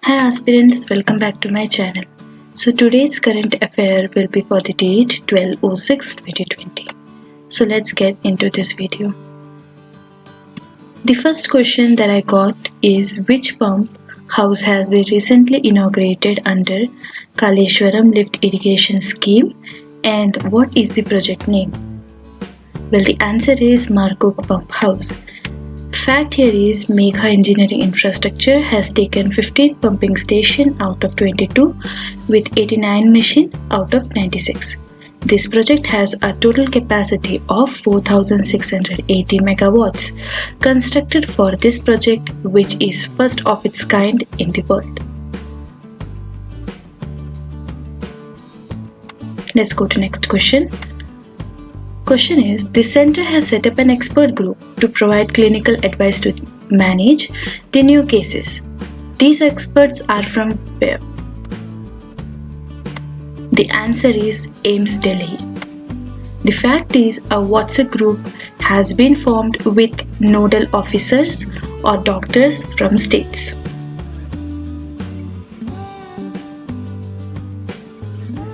Hi aspirants, welcome back to my channel. So today's current affair will be for the date 12/06/2020. So let's get into this video. The first question that I got is which pump house has been recently inaugurated under Kaleshwaram Lift Irrigation Scheme and what is the project name? Well, the answer is Markuk Pump House. Fact here is Megha Engineering Infrastructure has taken 15 pumping station out of 22 with 89 machine out of 96. This project has a total capacity of 4680 megawatts constructed for this project, which is first of its kind in the world. Let's go to next question. Question is, the center has set up an expert group to provide clinical advice to manage the new cases. These experts are from where? The answer is AIIMS Delhi. The fact is a WhatsApp group has been formed with nodal officers or doctors from states.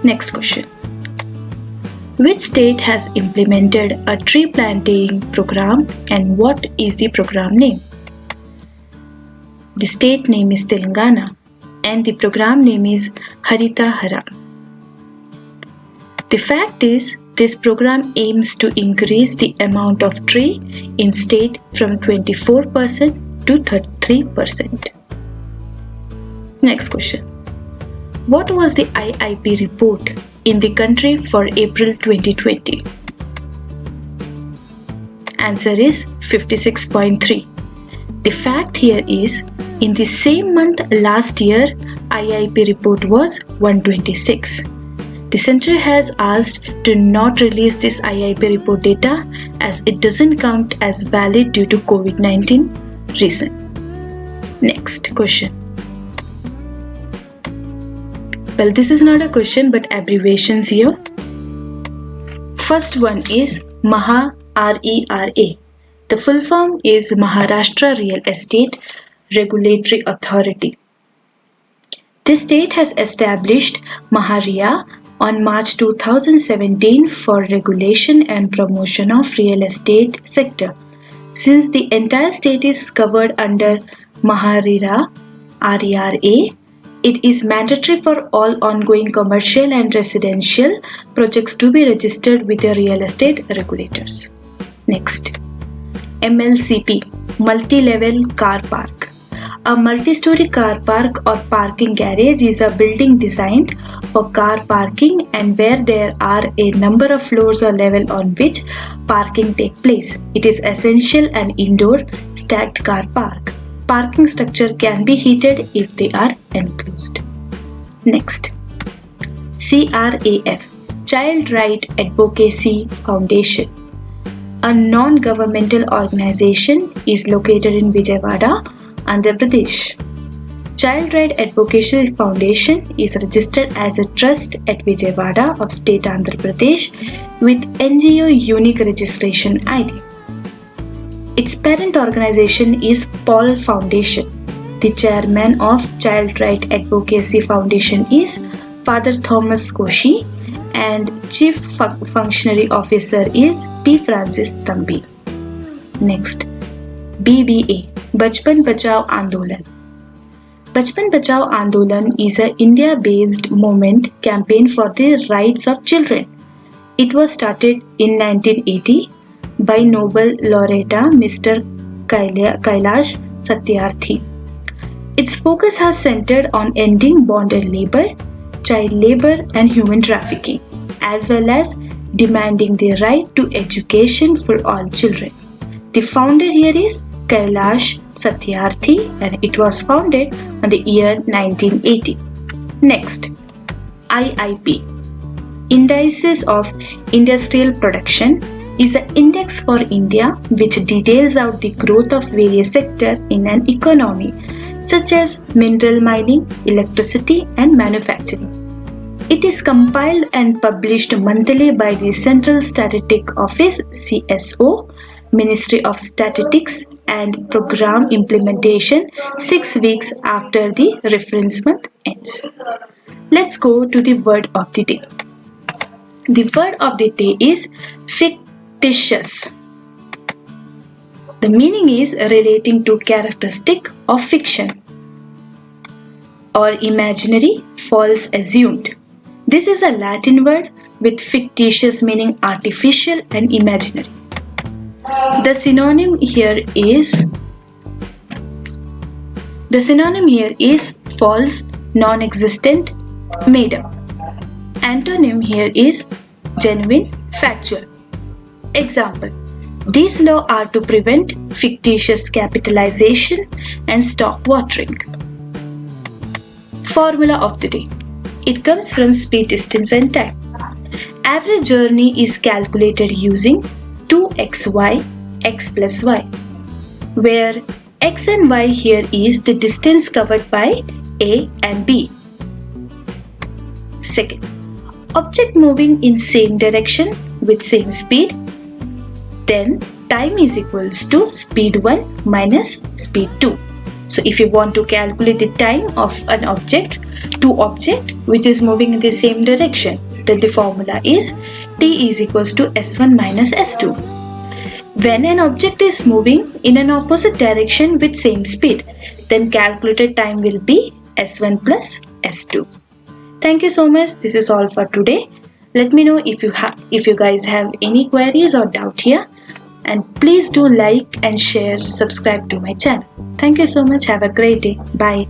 Next question. Which state has implemented a tree planting program and what is the program name? The state name is Telangana and the program name is Harita Haram. The fact is this program aims to increase the amount of tree in state from 24% to 33%. Next question. What was the IIP report in the country for April 2020? Answer is 56.3. The fact here is in the same month last year, IIP report was 126. The center has asked to not release this IIP report data as it doesn't count as valid due to COVID-19 reason. Next question. Well, this is not a question but abbreviations here. First one is MAHA, RERA. The full form is Maharashtra Real Estate Regulatory Authority. This state has established MAHAREA on March 2017 for regulation and promotion of real estate sector. Since the entire state is covered under MAHARERA, RERA, it is mandatory for all ongoing commercial and residential projects to be registered with the real estate regulators. Next, MLCP, Multi-Level Car Park. A multi-story car park or parking garage is a building designed for car parking and where there are a number of floors or level on which parking takes place. It is essential and indoor stacked car park. Parking structure can be heated if they are enclosed. Next, CRAF, Child Right Advocacy Foundation. A non-governmental organization is located in Vijayawada, Andhra Pradesh. Child Right Advocacy Foundation is registered as a trust at Vijayawada of State Andhra Pradesh with NGO Unique Registration ID. Its parent organization is Paul Foundation. The chairman of Child Right Advocacy Foundation is Father Thomas Koshi and Chief Functionary Officer is P. Francis Thambi. Next, BBA, Bachpan Bachao Andolan. Bachpan Bachao Andolan is an India-based movement campaign for the rights of children. It was started in 1980 by Nobel laureate Mr. Kailash Satyarthi. Its focus has centered on ending bonded labor, child labor and human trafficking, as well as demanding the right to education for all children. The founder here is Kailash Satyarthi and it was founded on the year 1980. Next, IIP, Indices of Industrial Production, is an index for India which details out the growth of various sectors in an economy such as mineral mining, electricity and manufacturing. It is compiled and published monthly by the Central Statistic Office CSO, Ministry of Statistics and program implementation 6 weeks after the reference month ends. Let's go to the word of the day. The word of the day is fictitious. The meaning is relating to characteristic of fiction or imaginary, false, assumed. This is a Latin word with fictitious meaning artificial and imaginary. The synonym here is false, non-existent, made up. Antonym here is genuine, factual. Example: these laws are to prevent fictitious capitalization and stock watering. Formula of the day. It comes from speed, distance and time. Average journey is calculated using 2xy x plus y, where x and y here is the distance covered by A and B. Second, object moving in same direction with same speed, then time is equals to speed 1 minus speed 2. So if you want to calculate the time of an object which is moving in the same direction, then the formula is t is equals to s1 minus s2. When an object is moving in an opposite direction with same speed, then calculated time will be s1 plus s2. Thank you so much. This is all for today. Let me know if you guys have any queries or doubt here, and please do like and share, subscribe to my channel. Thank you so much. Have a great day. Bye.